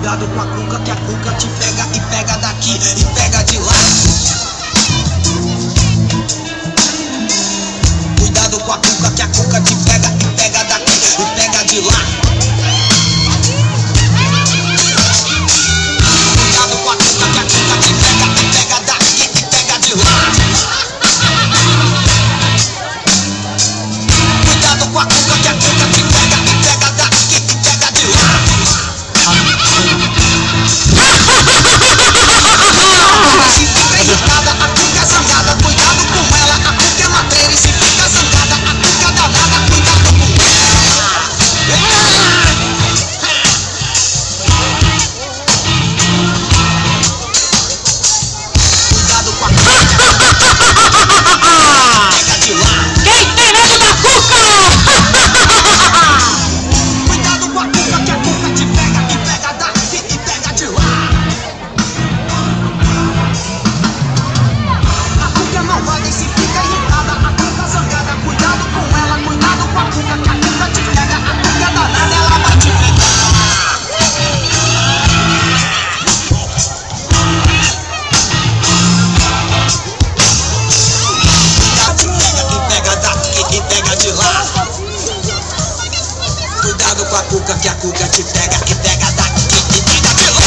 Cuidado com a cuca, que a cuca te pega e pega daqui e pega de lá. Cuidado com a cuca, que a cuca te pega e pega daqui e pega de lá. Cuidado com a cuca, que a cuca te pega e pega daqui e pega de lá. Cuidado com a cuca, que a cuca te pega e pega daqui e pega de lá. Se fica irritada, a cuca é zangada, cuidado com ela, a cuca é madeira. E se fica zangada, a cuca é danada, cuidado com ela. Cuidado com a cuca, pega de lá. Quem tem medo da cuca? Cuidado com a cuca, que a cuca te pega e pega daqui e pega de lá. A cuca é malvada e se fica irritada, a cuca zangada, cuidado com ela, cuidado com a cuca, que a cuca te pega, a cuca é danada, ela vai te pegar. Cuidado, te pega e pega daqui e pega de lá. Cuidado com a cuca, que a cuca te pega e pega daqui e pega de lá.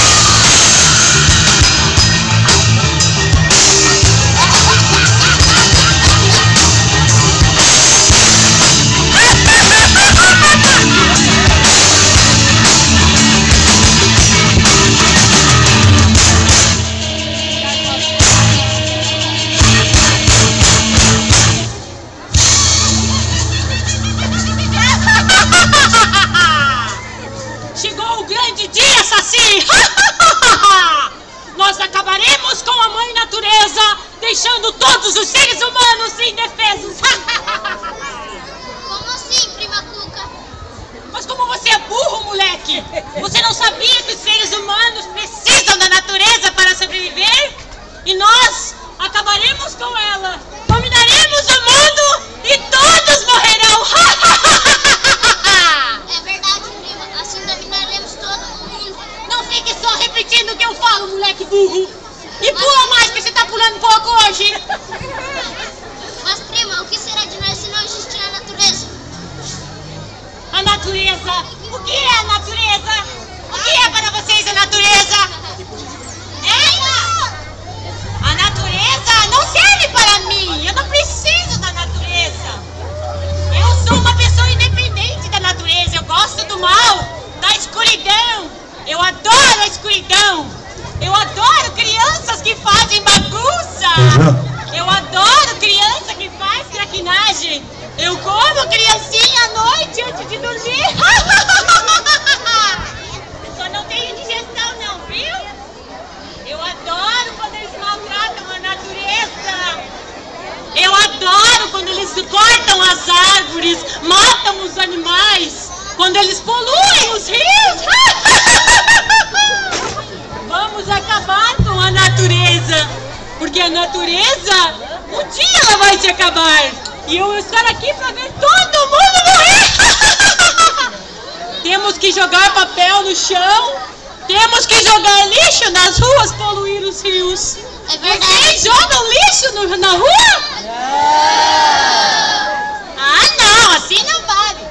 Chegou o grande dia, Saci! Nós acabaremos com a mãe natureza, deixando todos os seres humanos indefesos. Como assim, prima Cuca? Mas como você é burro, moleque! Você não sabia que os seres humanos precisam da natureza para sobreviver? E nós acabaremos com ela! Dominaremos o mundo e todos morrerão! É verdade, prima. Assim dominaremos todo mundo. Não fique só repetindo o que eu falo, moleque burro! E pula mais, que você tá pulando pouco hoje! Mas, prima, o que será de nós se não existir a natureza? A natureza! O que é a natureza? O que é para vocês a natureza? Hein? A natureza não serve para mim! Eu não preciso da natureza! Eu sou uma pessoa independente da natureza! Eu gosto do mal, da escuridão! Eu adoro a escuridão! Eu adoro crianças que fazem bagunça! Eu adoro criança que faz traquinagem! Eu como criancinha à noite antes de dormir! Só não tenho digestão não, viu? Eu adoro quando eles maltratam a natureza! Eu adoro quando eles cortam as árvores, matam os animais, quando eles poluem os rios! Vamos acabar com a natureza, porque a natureza, um dia ela vai se acabar. E eu vou estar aqui para ver todo mundo morrer. Temos que jogar papel no chão, temos que jogar lixo nas ruas, poluir os rios. É verdade. Vocês jogam lixo na rua? Ah, não, assim não vale.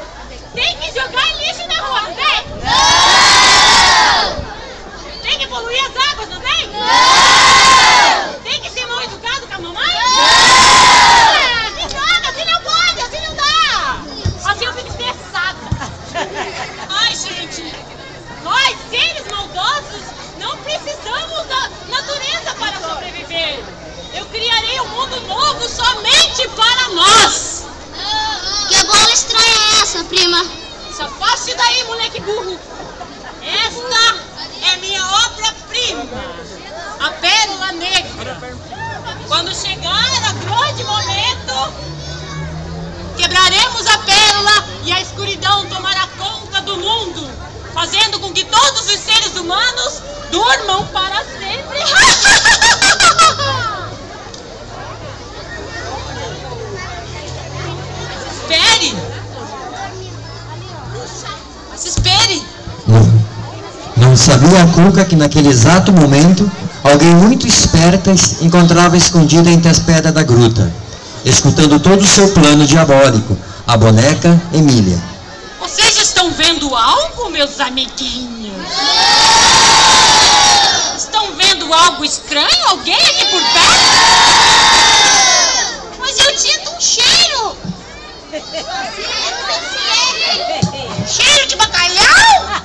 Tem que jogar lixo na rua, não tem? Tem que poluir as águas, não tem? Tem que ser mal educado com a mamãe? Que droga, assim não pode, assim não dá. Assim eu fico estressada. Ai, gente, nós, seres maldosos, não precisamos da natureza para sobreviver. Eu criarei um mundo novo somente para nós. Que bola estranha é essa, prima? Se afaste daí, moleque burro. Esta é minha obra-prima, a Pérola Negra. Quando chegar a grande momento, quebraremos a pérola e a escuridão tomará conta do mundo, fazendo com que todos os seres humanos durmam para sempre. Espere! Mas espere! Não sabia a Cuca que naquele exato momento, alguém muito esperta encontrava escondida entre as pedras da gruta, escutando todo o seu plano diabólico, a boneca Emília. Vocês estão vendo algo, meus amiguinhos? Estão vendo algo estranho? Alguém aqui por perto? Mas eu sinto um cheiro. Cheiro de bacalhau?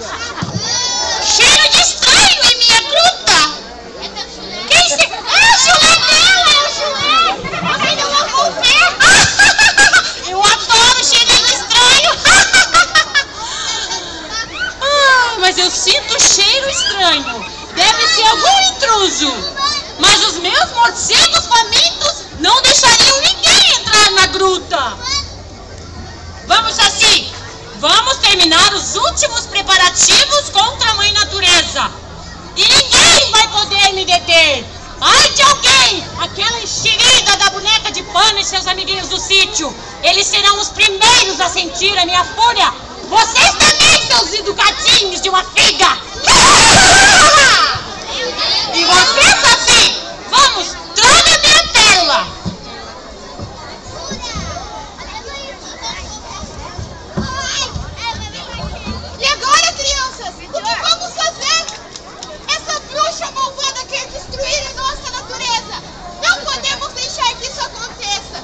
Cheiro de estranho em minha gruta. Quem se... É o chulé dela, é o chulé. Você não lavou o pé? Eu adoro cheirinho estranho. Mas eu sinto cheiro estranho. Deve ser algum intruso. Mas os meus morcegos famintos não deixariam ninguém entrar na gruta. Vamos assim. Vamos terminar os últimos preparativos contra a Mãe Natureza. E ninguém vai poder me deter. Ai de alguém! Aquela enxerida da boneca de pano e seus amiguinhos do sítio. Eles serão os primeiros a sentir a minha fúria. Vocês também, seus educadinhos de uma figa! E você, Saci? Vamos, traga minha pérola! E agora, crianças? O que vamos fazer? Essa bruxa malvada quer destruir a nossa natureza. Não podemos deixar que isso aconteça.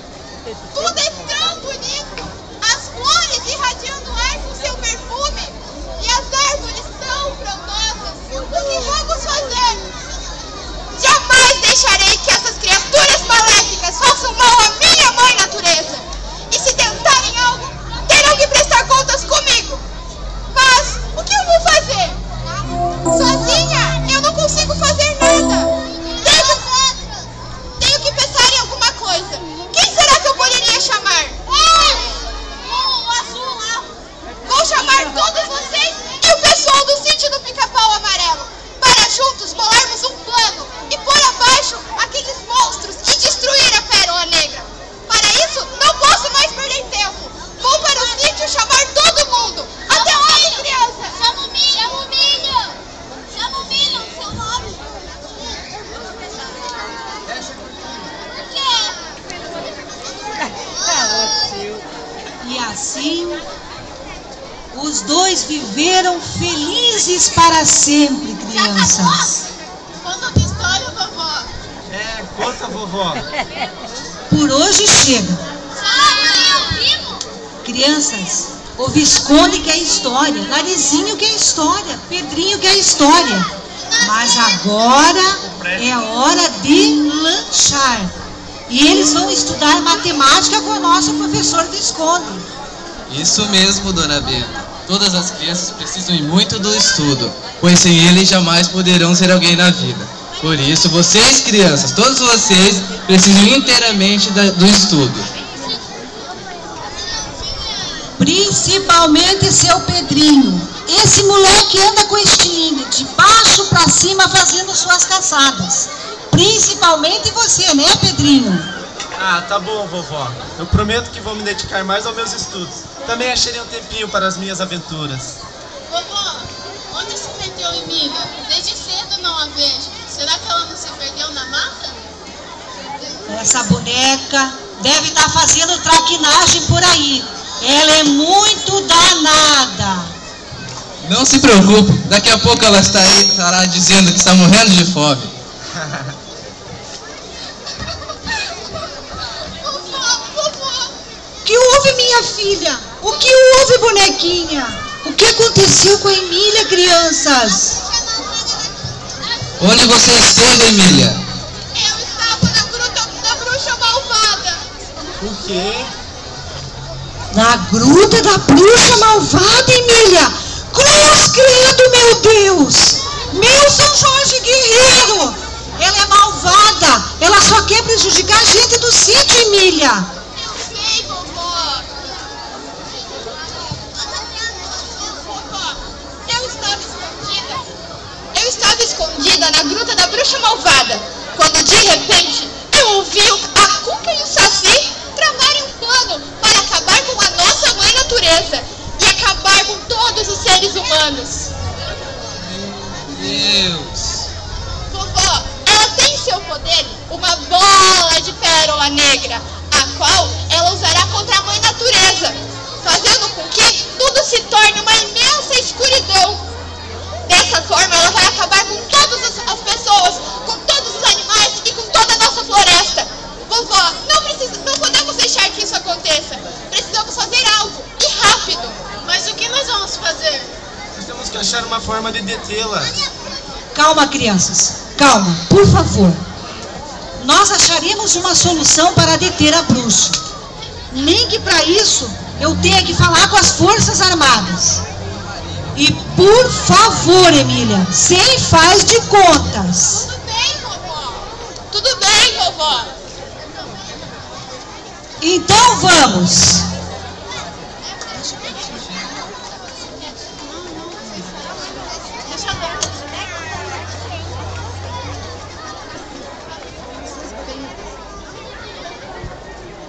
Tudo é tão bonito. As flores irradiando o ar com seu perfume. E as árvores tão frondosas. O que vamos fazer? Jamais deixarei que essas criaturas maléficas façam mal à minha mãe natureza. E se tentarem algo, terão que prestar contas comigo. Mas o que eu vou fazer? Sozinha eu não consigo fazer nada. Tenho que pensar em alguma coisa. Quem será que eu poderia chamar? Vou chamar todos vocês e o pessoal do sítio do Pica-Pau Amarelo para juntos bolarmos um plano e pôr abaixo aqueles monstros e destruir a Pérola Negra. Para isso, não posso mais perder tempo. Vou para o sítio chamar todo mundo. Até logo, criança. Chama o Milho. Chama o Milho. Chama o Milho, o seu nome. E assim, os dois viveram felizes para sempre, crianças. Conta uma história, vovó. Conta, vovó. Por hoje chega. Crianças, o Visconde quer história, Narizinho quer história, Pedrinho quer história. Mas agora é hora de lanchar. E eles vão estudar matemática com o nosso professor Visconde. Isso mesmo, dona Benta. Todas as crianças precisam muito do estudo, pois sem ele jamais poderão ser alguém na vida. Por isso, vocês, crianças, todos vocês, precisam inteiramente do estudo. Principalmente seu Pedrinho. Esse moleque anda com estilingue, de baixo para cima fazendo suas caçadas. Principalmente você, né, Pedrinho? Ah, tá bom, vovó. Eu prometo que vou me dedicar mais aos meus estudos. Também acharei um tempinho para as minhas aventuras. Vovó, onde se meteu Emília? Desde cedo não a vejo. Será que ela não se perdeu na mata? Essa boneca deve estar fazendo traquinagem por aí. Ela é muito danada. Não se preocupe, daqui a pouco ela estará dizendo que está morrendo de fome. O que houve, minha filha? O que houve, bonequinha? O que aconteceu com a Emília, crianças? Onde você esteve, Emília? Eu estava na gruta da bruxa malvada. O quê? Na gruta da bruxa malvada, Emília? Cruz credo, meu Deus! Meu São Jorge Guerreiro! Ela é malvada! Ela só quer prejudicar a gente do sítio, Emília! Eu sei, vovó. Vovó, eu estava escondida na gruta da bruxa malvada, quando de repente eu ouvi a Cuca e o Saci tramarem um plano para acabar com a nossa mãe natureza e acabar com todos os seres humanos. arma negra, a qual ela usará contra a Mãe Natureza, fazendo com que tudo se torne uma imensa escuridão. Dessa forma, ela vai acabar com todas as pessoas, com todos os animais e com toda a nossa floresta. Vovó, não podemos deixar que isso aconteça. Precisamos fazer algo, e rápido. Mas o que nós vamos fazer? Nós temos que achar uma forma de detê-la. Calma, crianças. Calma, por favor. Nós acharemos uma solução para deter a bruxa. Nem que para isso eu tenha que falar com as Forças Armadas. E por favor, Emília, sem faz de contas. Tudo bem, vovó. Tudo bem, vovó. Então vamos.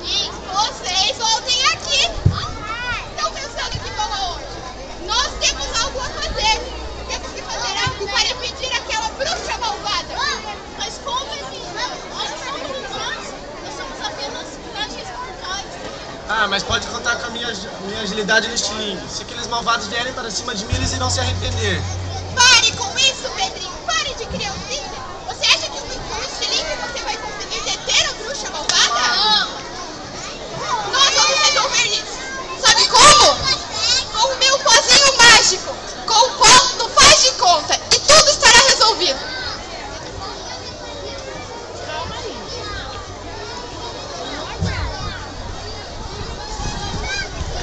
E vocês voltem aqui. Estão pensando que vão aonde? Nós temos algo a fazer. Temos que fazer algo para impedir aquela bruxa malvada. Mas como, Emília? Nós não somos humanos. Nós somos apenas frágeis mortais. Ah, mas pode contar com a minha agilidade no estilingue. Se aqueles malvados vierem para cima de mim, eles irão se arrepender. Pare com isso, Pedrinho. Pare de criancinha. Você acha que com o estilingue você vai conseguir deter a bruxa malvada? Não. Nós vamos resolver isso. Sabe como? Com o meu pozinho mágico. Com o qual não faz de conta. E tudo estará resolvido.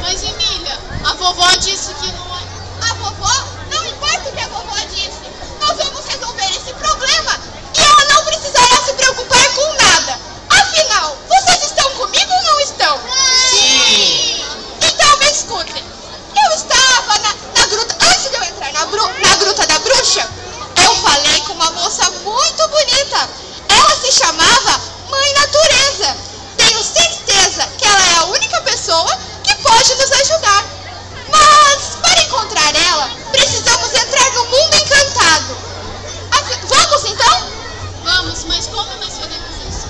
Mas, Emília, a vovó disse que não é... A vovó? Não importa o que a vovó disse. Nós vamos resolver esse problema. E ela não precisará se preocupar com nada. Afinal, vocês estão comigo ou não estão? Sim! Então me escutem. Eu estava na gruta, antes de eu entrar na gruta da bruxa, eu falei com uma moça muito bonita. Ela se chamava Mãe Natureza. Tenho certeza que ela é a única pessoa que pode nos ajudar. Mas, para encontrar ela, precisamos entrar no mundo encantado. Vamos então? Vamos, mas como nós faremos isso?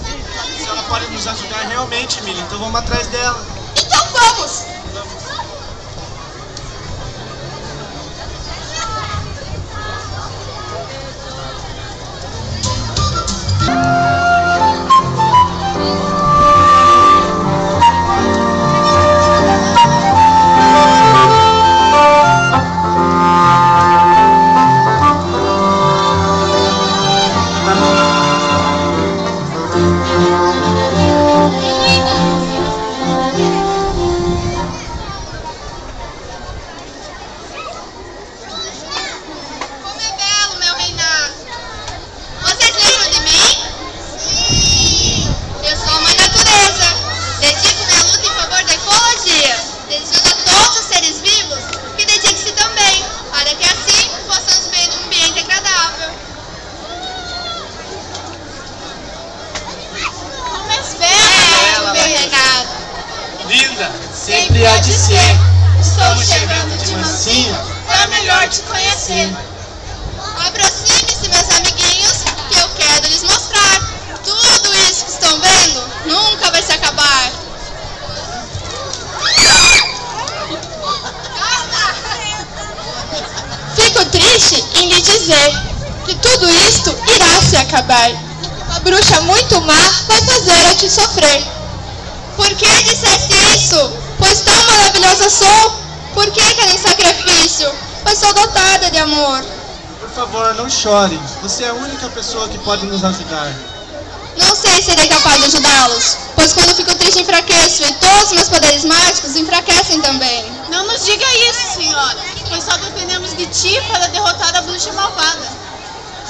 Se ela pode nos ajudar realmente, Emília, então vamos atrás dela. Então vamos! Como é belo, meu reinado! Vocês lembram de mim? Sim! Eu sou a Mãe Natureza. Dedico minha luta em favor da ecologia, desejando a todos os seres vivos que dediquem-se também, para que assim possamos viver num ambiente agradável. Como é belo, meu reinado! Linda, sempre há de ser. Estamos chegando de mansinho para melhor te conhecer. Aproxime-se, meus amiguinhos, que eu quero lhes mostrar. Tudo isso que estão vendo nunca vai se acabar. Fico triste em lhe dizer que tudo isto irá se acabar. Uma bruxa muito má vai fazer a te sofrer. Por que disseste isso? Pois tão maravilhosa sou. Por que querem sacrifício? Pois sou dotada de amor. Por favor, não chore. Você é a única pessoa que pode nos ajudar. Não sei se serei capaz de ajudá-los, pois quando fico triste enfraqueço e todos os meus poderes mágicos enfraquecem também. Não nos diga isso, senhora, pois só dependemos de ti para derrotar a bruxa malvada.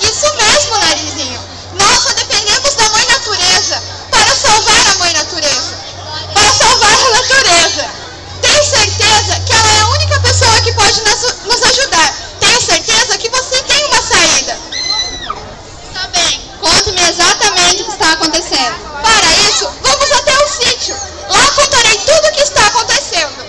Isso mesmo, Narizinho. Nós só dependemos da Mãe Natureza para salvar a Mãe Natureza. Para salvar a natureza. Tenho certeza que ela é a única pessoa que pode nos ajudar. Tenho certeza que você tem uma saída. Tá bem, conte-me exatamente o que está acontecendo. Para isso, vamos até o sítio. Lá contarei tudo o que está acontecendo.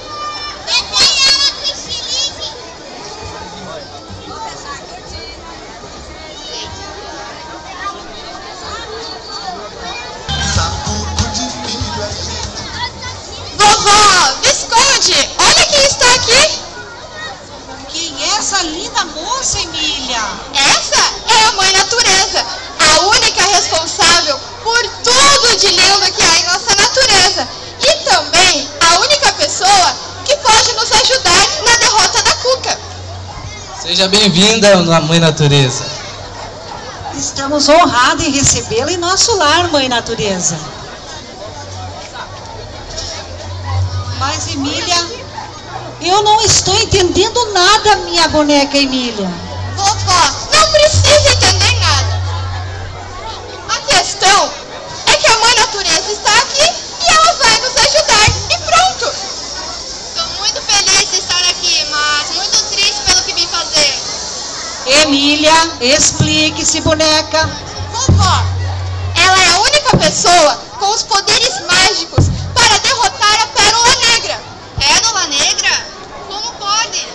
Essa é a Mãe Natureza, a única responsável por tudo de lindo que há em nossa natureza. E também a única pessoa que pode nos ajudar na derrota da Cuca. Seja bem-vinda, Mãe Natureza. Estamos honrados em recebê-la em nosso lar, Mãe Natureza. Mas, Emília, eu não estou entendendo nada, minha boneca Emília. Vovó, não precisa entender nada. A questão é que a Mãe Natureza está aqui e ela vai nos ajudar. E pronto. Estou muito feliz de estar aqui, mas muito triste pelo que vim fazer. Emília, explique-se, boneca. Vovó, ela é a única pessoa com os poderes mágicos para derrotar a Pérola Negra. Pérola Negra? Como pode?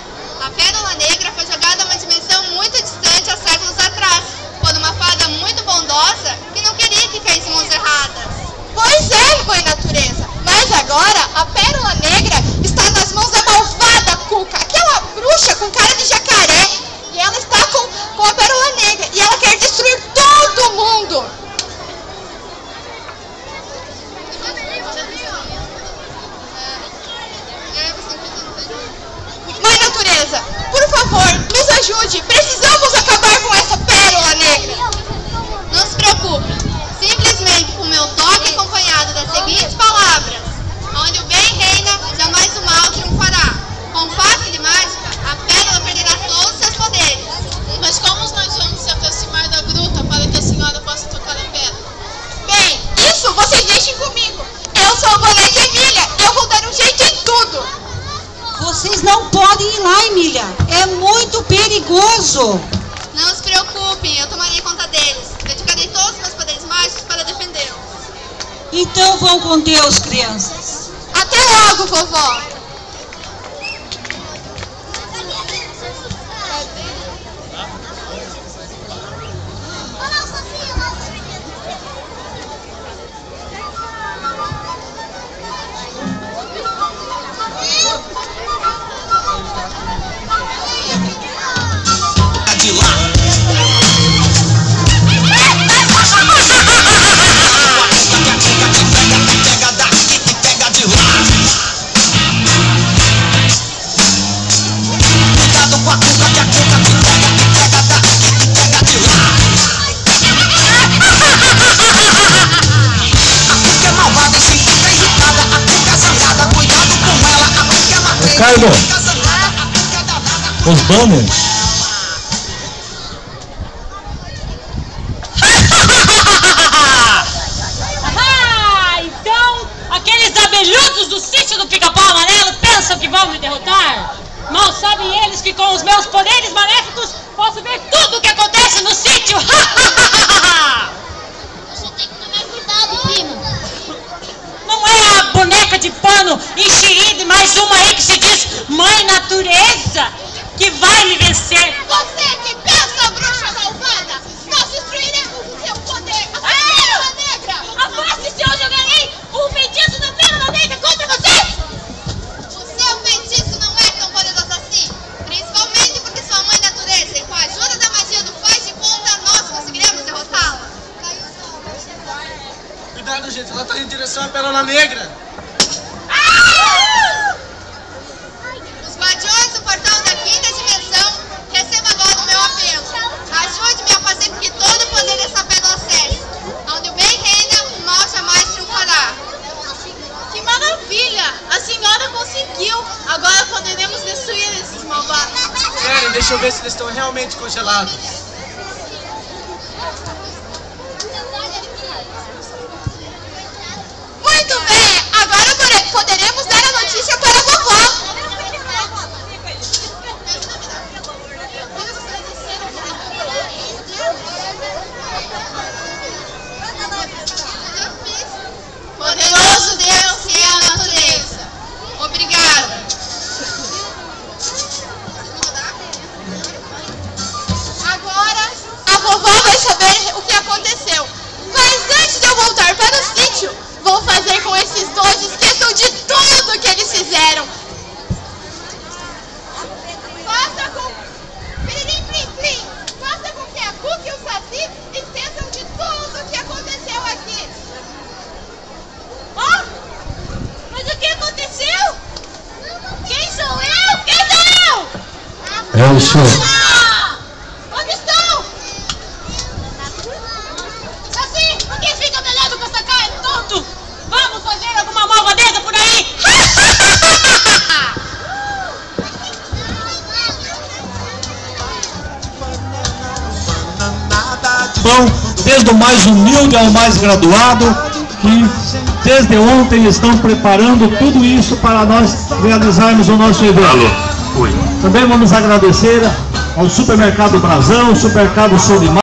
A Pérola Negra foi jogada a uma dimensão muito distante há séculos atrás, por uma fada muito bondosa que não queria que caísse em mãos erradas. Pois é, Mãe Natureza, mas agora a Pérola Negra está nas mãos da malvada Cuca, aquela bruxa com cara de jacaré, e ela está com a Pérola Negra, e ela quer destruir todo mundo. Mãe Natureza, por favor, nos ajude, precisamos acabar com essa Pérola Negra. Não se preocupe, simplesmente com meu toque acompanhado das seguintes palavras: onde o bem reina, jamais o mal triunfará. Com passe de mágica, a pérola perderá todos os seus poderes. Mas como nós vamos se aproximar da gruta para que a senhora possa tocar a pedra? Bem, isso vocês deixem comigo. Eu sou a boneca Emília, eu vou dar um jeito em tudo. Vocês não podem ir lá, Emília. É muito perigoso. Não se preocupem, eu tomarei conta deles. Dedicarei todos os meus poderes mágicos para defendê-los. Então vão com Deus, crianças. Até logo, vovó. De lá. Pega daqui e pega de lá. Cuidado com a Cuca, que a Cuca te pega e pega daqui e pega de lá. A Cuca é malvada e se fica irritada. A Cuca é zangada, cuidado com ela. A Cuca é matéria. Ricardo, Fica zangada, a Cuca é danada. os banners. Então, aqueles abelhudos do sítio do Pica-Pau Amarelo pensam que vão me derrotar? Mal sabem eles que com os meus poderes maléficos posso ver tudo o que acontece no sítio! Você tem que tomar cuidado, primo. Não é a boneca de pano enxerida e mais uma aí que se diz Mãe Natureza que vai me vencer! Você que pensa, bruxa malvada, nós destruiremos o seu poder. A Pérola Negra. Afaste-se ou jogarei o feitiço da Pérola Negra contra você! O seu feitiço não é tão poderoso assim, principalmente porque sua Mãe Natureza, e com a ajuda da magia do faz de conta, nós conseguiremos derrotá-la. Cuidado, gente, ela tá indo em direção à Pérola Negra. Os guardiões do portal da quinta dimensão, receba agora o meu apelo. Ajude-me a fazer com que todo o poder dessa pérola cesse. Onde o bem reina, o mal jamais triunfará. Que maravilha! A senhora conseguiu. Agora poderemos destruir esses malvados. Pera, deixa eu ver se eles estão realmente congelados. Muito bem, agora poderemos dar a notícia para a vovó. Poderoso Deus que é a natureza. Obrigada. Agora a vovó vai saber o que aconteceu. Mas antes de eu voltar para o sítio, vou fazer com esses dois esqueçam de tudo que eles fizeram. Gaúcho. Onde estão? Saci, por que fica me olhando com essa cara, tonto? Vamos fazer alguma malvadeza por aí? Bom, desde o mais humilde ao mais graduado, que desde ontem estão preparando tudo isso para nós realizarmos o nosso evento. Também vamos agradecer ao Supermercado Brasão, Supermercado Solimar.